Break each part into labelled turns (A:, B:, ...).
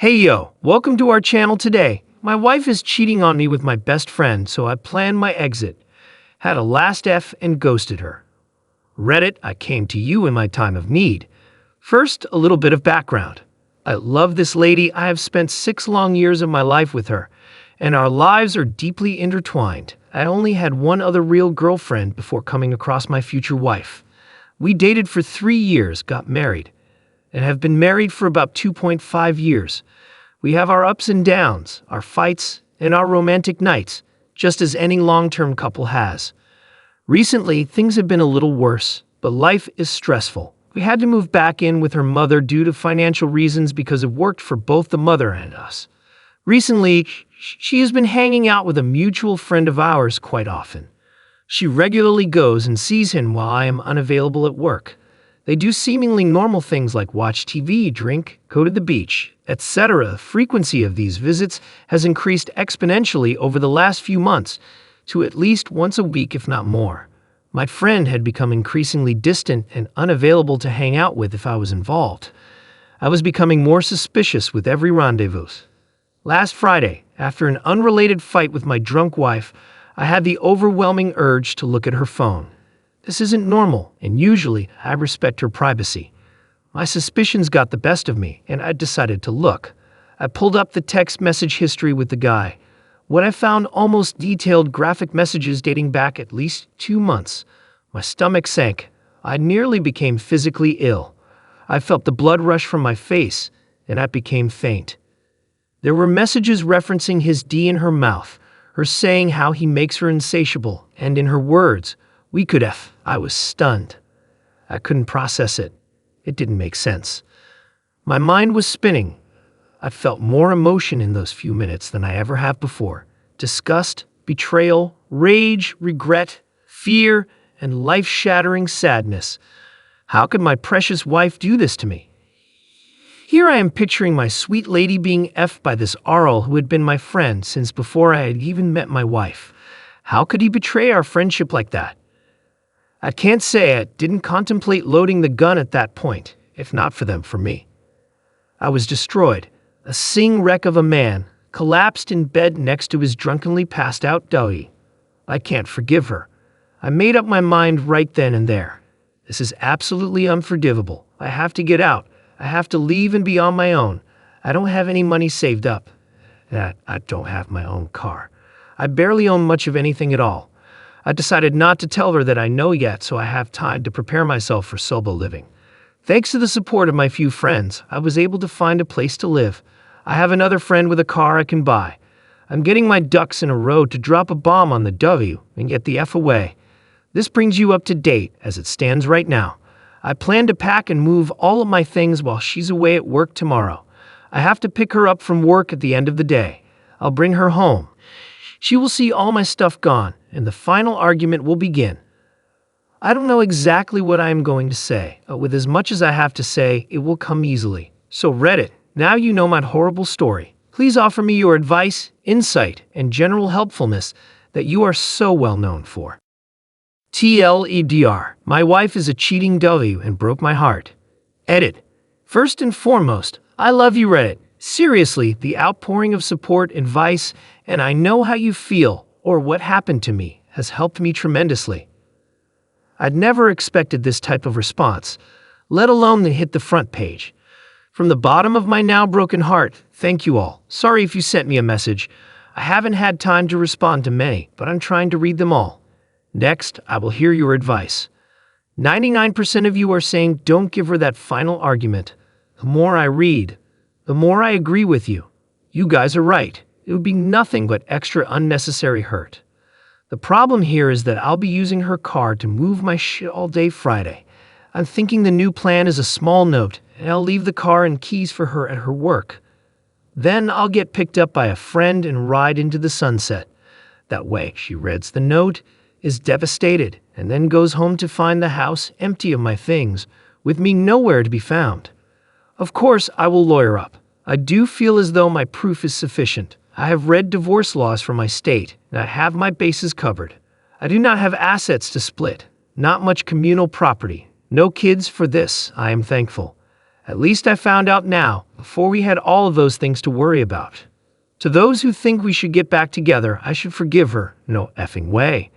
A: Hey yo, welcome to our channel today. My wife is cheating on me with my best friend, so I planned my exit. Had a last F and ghosted her. Reddit, I came to you in my time of need. First, a little bit of background. I love this lady. I have spent 6 long years of my life with her, and our lives are deeply intertwined. I only had one other real girlfriend before coming across my future wife. We dated for 3 years, got married, and have been married for about 2.5 years. We have our ups and downs, our fights, and our romantic nights, just as any long-term couple has. Recently, things have been a little worse, but life is stressful. We had to move back in with her mother due to financial reasons because it worked for both the mother and us. Recently, she has been hanging out with a mutual friend of ours quite often. She regularly goes and sees him while I am unavailable at work. They do seemingly normal things like watch TV, drink, go to the beach, etc. The frequency of these visits has increased exponentially over the last few months to at least once a week, if not more. My friend had become increasingly distant and unavailable to hang out with if I was involved. I was becoming more suspicious with every rendezvous. Last Friday, after an unrelated fight with my drunk wife, I had the overwhelming urge to look at her phone. This isn't normal, and usually I respect her privacy. My suspicions got the best of me, and I decided to look. I pulled up the text message history with the guy. What I found almost detailed graphic messages dating back at least 2 months. My stomach sank. I nearly became physically ill. I felt the blood rush from my face, and I became faint. There were messages referencing his D in her mouth, her saying how he makes her insatiable, and in her words, "We could F." I was stunned. I couldn't process it. It didn't make sense. My mind was spinning. I felt more emotion in those few minutes than I ever have before. Disgust, betrayal, rage, regret, fear, and life-shattering sadness. How could my precious wife do this to me? Here I am picturing my sweet lady being effed by this Arl who had been my friend since before I had even met my wife. How could he betray our friendship like that? I can't say I didn't contemplate loading the gun at that point, if not for them, for me. I was destroyed, a sing wreck of a man, collapsed in bed next to his drunkenly passed out Dougie. I can't forgive her. I made up my mind right then and there. This is absolutely unforgivable. I have to get out. I have to leave and be on my own. I don't have any money saved up. I don't have my own car. I barely own much of anything at all. I decided not to tell her that I know yet, so I have time to prepare myself for solo living. Thanks to the support of my few friends, I was able to find a place to live. I have another friend with a car I can buy. I'm getting my ducks in a row to drop a bomb on the W and get the F away. This brings you up to date as it stands right now. I plan to pack and move all of my things while she's away at work tomorrow. I have to pick her up from work at the end of the day. I'll bring her home. She will see all my stuff gone, and the final argument will begin. I don't know exactly what I am going to say, but with as much as I have to say, it will come easily. So Reddit, now you know my horrible story. Please offer me your advice, insight, and general helpfulness that you are so well known for. TLEDR, my wife is a cheating W and broke my heart. Edit. First and foremost, I love you, Reddit. Seriously, the outpouring of support, advice, and I know how you feel, or what happened to me, has helped me tremendously. I'd never expected this type of response, let alone to hit the front page. From the bottom of my now broken heart, thank you all. Sorry if you sent me a message. I haven't had time to respond to many, but I'm trying to read them all. Next, I will hear your advice. 99% of you are saying don't give her that final argument. The more I read, the more I agree with you. You guys are right. It would be nothing but extra unnecessary hurt. The problem here is that I'll be using her car to move my shit all day Friday. I'm thinking the new plan is a small note, and I'll leave the car and keys for her at her work. Then I'll get picked up by a friend and ride into the sunset. That way, she reads the note, is devastated, and then goes home to find the house empty of my things, with me nowhere to be found. Of course, I will lawyer up. I do feel as though my proof is sufficient. I have read divorce laws from my state, and I have my bases covered. I do not have assets to split, not much communal property, no kids for this, I am thankful. At least I found out now, before we had all of those things to worry about. To those who think we should get back together, I should forgive her. No effing way.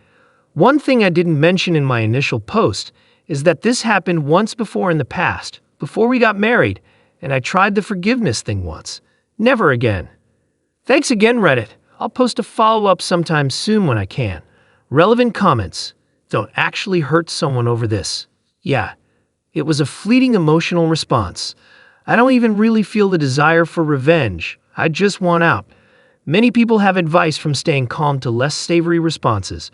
A: One thing I didn't mention in my initial post is that this happened once before in the past, before we got married, and I tried the forgiveness thing once. Never again. Thanks again, Reddit. I'll post a follow-up sometime soon when I can. Relevant comments. Don't actually hurt someone over this. Yeah, it was a fleeting emotional response. I don't even really feel the desire for revenge. I just want out. Many people have advice from staying calm to less savory responses.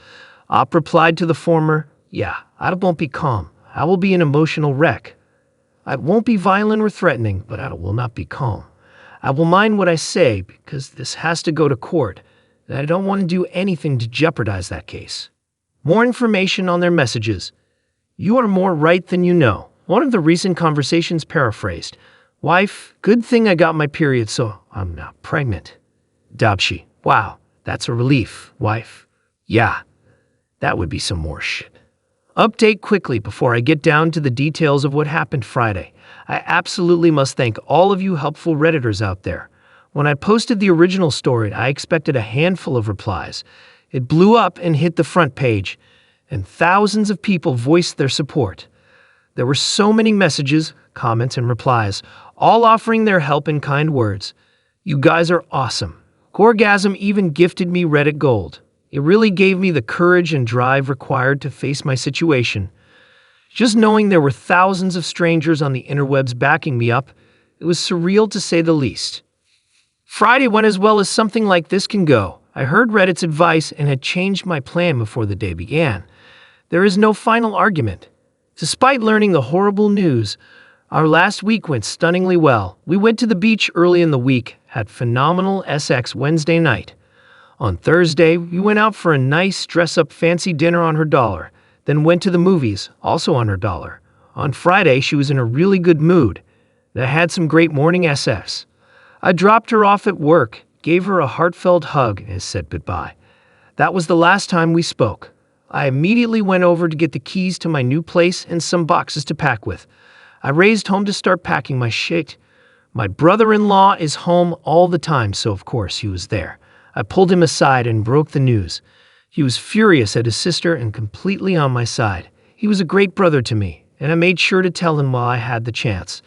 A: Op replied to the former, yeah, I won't be calm. I will be an emotional wreck. I won't be violent or threatening, but I will not be calm. I will mind what I say because this has to go to court, and I don't want to do anything to jeopardize that case. More information on their messages. You are more right than you know. One of the recent conversations paraphrased. Wife, good thing I got my period so I'm not pregnant. Dabshi, wow, that's a relief. Wife, yeah, that would be some more shit. Update quickly before I get down to the details of what happened Friday. I absolutely must thank all of you helpful Redditors out there. When I posted the original story, I expected a handful of replies. It blew up and hit the front page, and thousands of people voiced their support. There were so many messages, comments, and replies, all offering their help in kind words. You guys are awesome. Gorgasm even gifted me Reddit Gold. It really gave me the courage and drive required to face my situation. Just knowing there were thousands of strangers on the interwebs backing me up, it was surreal to say the least. Friday went as well as something like this can go. I heard Reddit's advice and had changed my plan before the day began. There is no final argument. Despite learning the horrible news, our last week went stunningly well. We went to the beach early in the week, had phenomenal SX Wednesday night. On Thursday, we went out for a nice dress-up fancy dinner on her dollar, then went to the movies, also on her dollar. On Friday, she was in a really good mood, and I had some great morning SFs. I dropped her off at work, gave her a heartfelt hug, and said goodbye. That was the last time we spoke. I immediately went over to get the keys to my new place and some boxes to pack with. I raced home to start packing my shit. My brother-in-law is home all the time, so of course he was there. I pulled him aside and broke the news. He was furious at his sister and completely on my side. He was a great brother to me, and I made sure to tell him while I had the chance.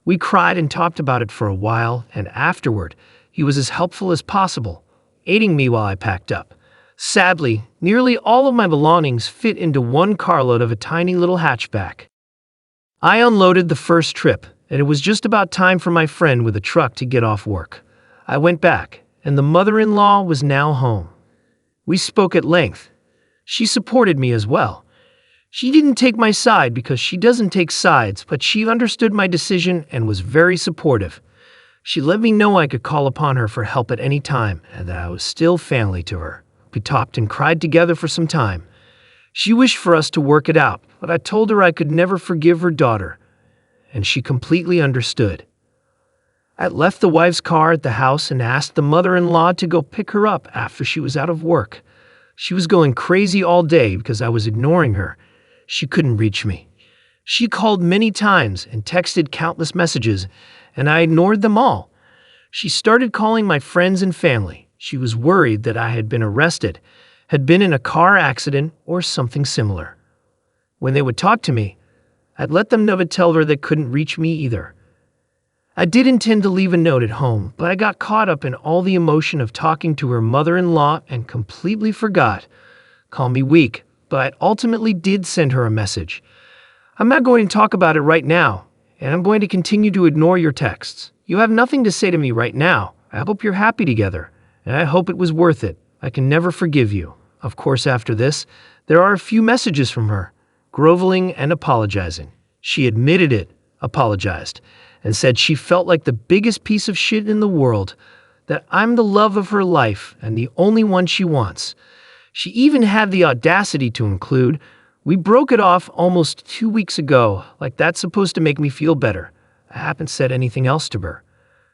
A: We cried and talked about it for a while, and afterward, he was as helpful as possible, aiding me while I packed up. Sadly, nearly all of my belongings fit into one carload of a tiny little hatchback. I unloaded the first trip, and it was just about time for my friend with a truck to get off work. I went back, and the mother-in-law was now home. We spoke at length. She supported me as well. She didn't take my side because she doesn't take sides, but she understood my decision and was very supportive. She let me know I could call upon her for help at any time and that I was still family to her. We talked and cried together for some time. She wished for us to work it out, but I told her I could never forgive her daughter, and she completely understood. I left the wife's car at the house and asked the mother-in-law to go pick her up after she was out of work. She was going crazy all day because I was ignoring her. She couldn't reach me. She called many times and texted countless messages, and I ignored them all. She started calling my friends and family. She was worried that I had been arrested, had been in a car accident, or something similar. When they would talk to me, I'd let them know to tell her they couldn't reach me either. I did intend to leave a note at home, but I got caught up in all the emotion of talking to her mother-in-law and completely forgot. Call me weak, but I ultimately did send her a message. I'm not going to talk about it right now, and I'm going to continue to ignore your texts. You have nothing to say to me right now. I hope you're happy together, and I hope it was worth it. I can never forgive you. Of course, after this, there are a few messages from her, groveling and apologizing. She admitted it, apologized, and said she felt like the biggest piece of shit in the world, that I'm the love of her life and the only one she wants. She even had the audacity to include, "We broke it off almost 2 weeks ago, like that's supposed to make me feel better." I haven't said anything else to her.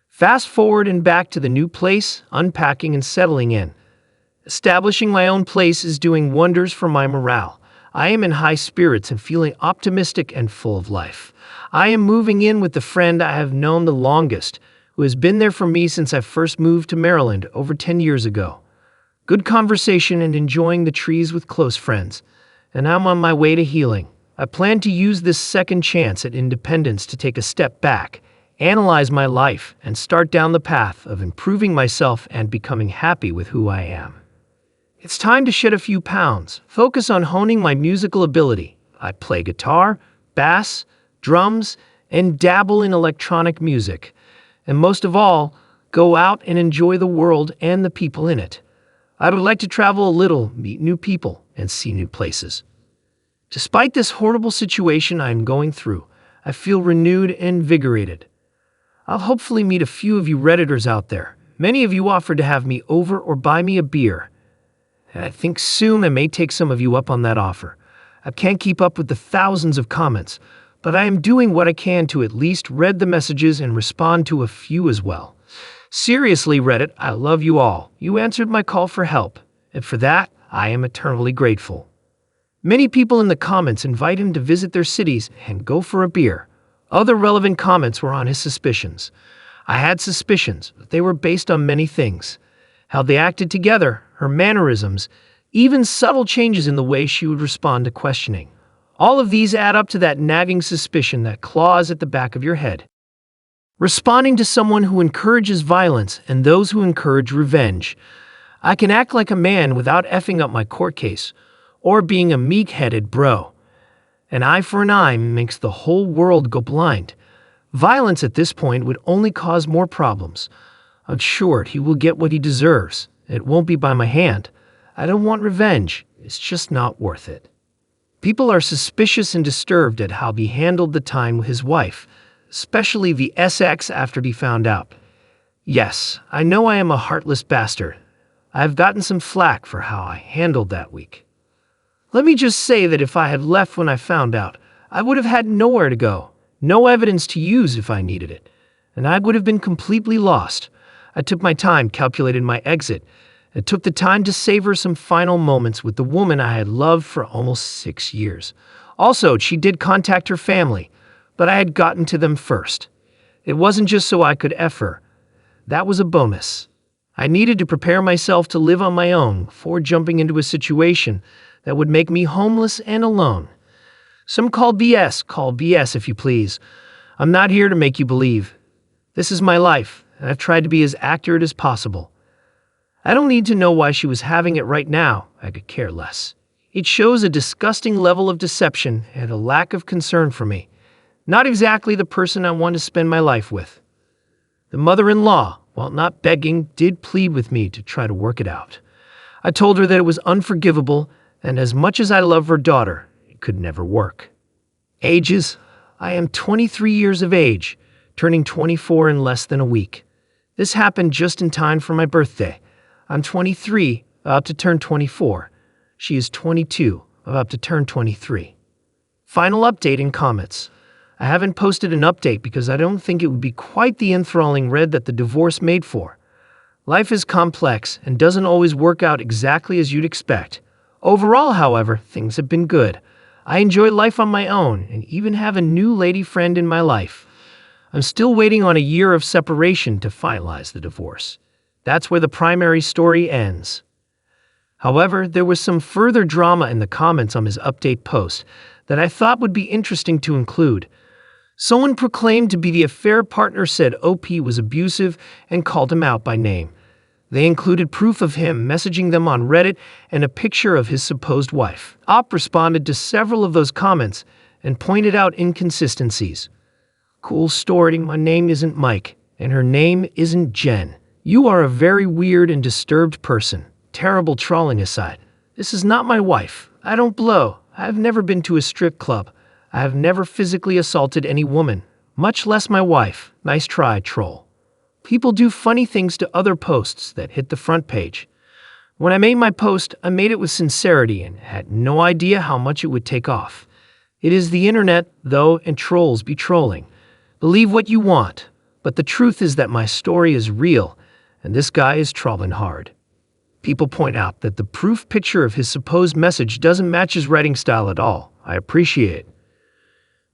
A: Fast forward and back to the new place, unpacking and settling in. Establishing my own place is doing wonders for my morale. I am in high spirits and feeling optimistic and full of life. I am moving in with the friend I have known the longest, who has been there for me since I first moved to Maryland over 10 years ago. Good conversation and enjoying the trees with close friends. And I'm on my way to healing. I plan to use this second chance at independence to take a step back, analyze my life, and start down the path of improving myself and becoming happy with who I am. It's time to shed a few pounds, focus on honing my musical ability. I play guitar, bass, drums, and dabble in electronic music. And most of all, go out and enjoy the world and the people in it. I would like to travel a little, meet new people, and see new places. Despite this horrible situation I am going through, I feel renewed and invigorated. I'll hopefully meet a few of you Redditors out there. Many of you offered to have me over or buy me a beer. And I think soon I may take some of you up on that offer. I can't keep up with the thousands of comments, but I am doing what I can to at least read the messages and respond to a few as well. Seriously, Reddit, I love you all. You answered my call for help, and for that, I am eternally grateful. Many people in the comments invite him to visit their cities and go for a beer. Other relevant comments were on his suspicions. I had suspicions, but they were based on many things. How they acted together, her mannerisms, even subtle changes in the way she would respond to questioning. All of these add up to that nagging suspicion that claws at the back of your head. Responding to someone who encourages violence and those who encourage revenge. I can act like a man without effing up my court case, or being a meek-headed bro. An eye for an eye makes the whole world go blind. Violence at this point would only cause more problems. I'm sure he will get what he deserves. It won't be by my hand. I don't want revenge. It's just not worth it. People are suspicious and disturbed at how he handled the time with his wife, especially the SX after he found out. Yes, I know I am a heartless bastard. I have gotten some flack for how I handled that week. Let me just say that if I had left when I found out, I would have had nowhere to go, no evidence to use if I needed it, and I would have been completely lost. I took my time, calculated my exit, and took the time to savor some final moments with the woman I had loved for almost 6 years. Also, she did contact her family, but I had gotten to them first. It wasn't just so I could F her. That was a bonus. I needed to prepare myself to live on my own before jumping into a situation that would make me homeless and alone. Some call BS if you please. I'm not here to make you believe. This is my life, and I've tried to be as accurate as possible. I don't need to know why she was having it right now. I could care less. It shows a disgusting level of deception and a lack of concern for me. Not exactly the person I want to spend my life with. The mother-in-law, while not begging, did plead with me to try to work it out. I told her that it was unforgivable, and as much as I love her daughter, it could never work. Ages? I am 23 years of age, turning 24 in less than a week. This happened just in time for my birthday. I'm 23, about to turn 24. She is 22, about to turn 23. Final update in comments. I haven't posted an update because I don't think it would be quite the enthralling read that the divorce made for. Life is complex and doesn't always work out exactly as you'd expect. Overall, however, things have been good. I enjoy life on my own and even have a new lady friend in my life. I'm still waiting on a year of separation to finalize the divorce. That's where the primary story ends. However, there was some further drama in the comments on his update post that I thought would be interesting to include. Someone proclaimed to be the affair partner said OP was abusive and called him out by name. They included proof of him messaging them on Reddit and a picture of his supposed wife. OP responded to several of those comments and pointed out inconsistencies. Cool story, my name isn't Mike, and her name isn't Jen. You are a very weird and disturbed person. Terrible trolling aside. This is not my wife. I don't blow. I have never been to a strip club. I have never physically assaulted any woman, much less my wife. Nice try, troll. People do funny things to other posts that hit the front page. When I made my post, I made it with sincerity and had no idea how much it would take off. It is the internet, though, and trolls be trolling. Believe what you want, but the truth is that my story is real, and this guy is trolling hard. People point out that the proof picture of his supposed message doesn't match his writing style at all. I appreciate it.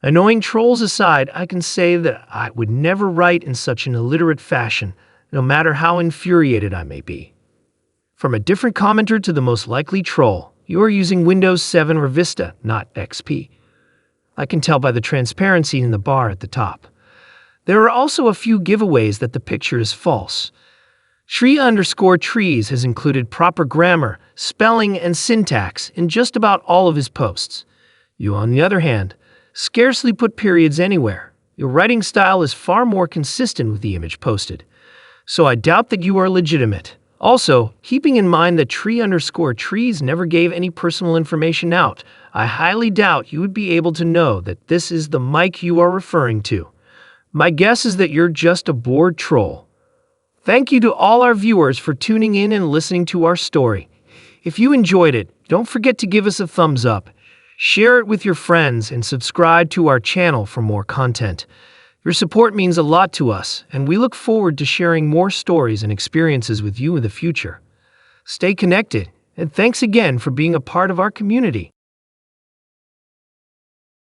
A: Annoying trolls aside, I can say that I would never write in such an illiterate fashion, no matter how infuriated I may be. From a different commenter to the most likely troll, you are using Windows 7 or Vista, not XP. I can tell by the transparency in the bar at the top. There are also a few giveaways that the picture is false. Tree_trees has included proper grammar, spelling, and syntax in just about all of his posts. You, on the other hand, scarcely put periods anywhere. Your writing style is far more consistent with the image posted. So I doubt that you are legitimate. Also, keeping in mind that tree_trees never gave any personal information out, I highly doubt you would be able to know that this is the mic you are referring to. My guess is that you're just a bored troll. Thank you to all our viewers for tuning in and listening to our story. If you enjoyed it, don't forget to give us a thumbs up, share it with your friends, and subscribe to our channel for more content. Your support means a lot to us, and we look forward to sharing more stories and experiences with you in the future. Stay connected, and thanks again for being a part of our community.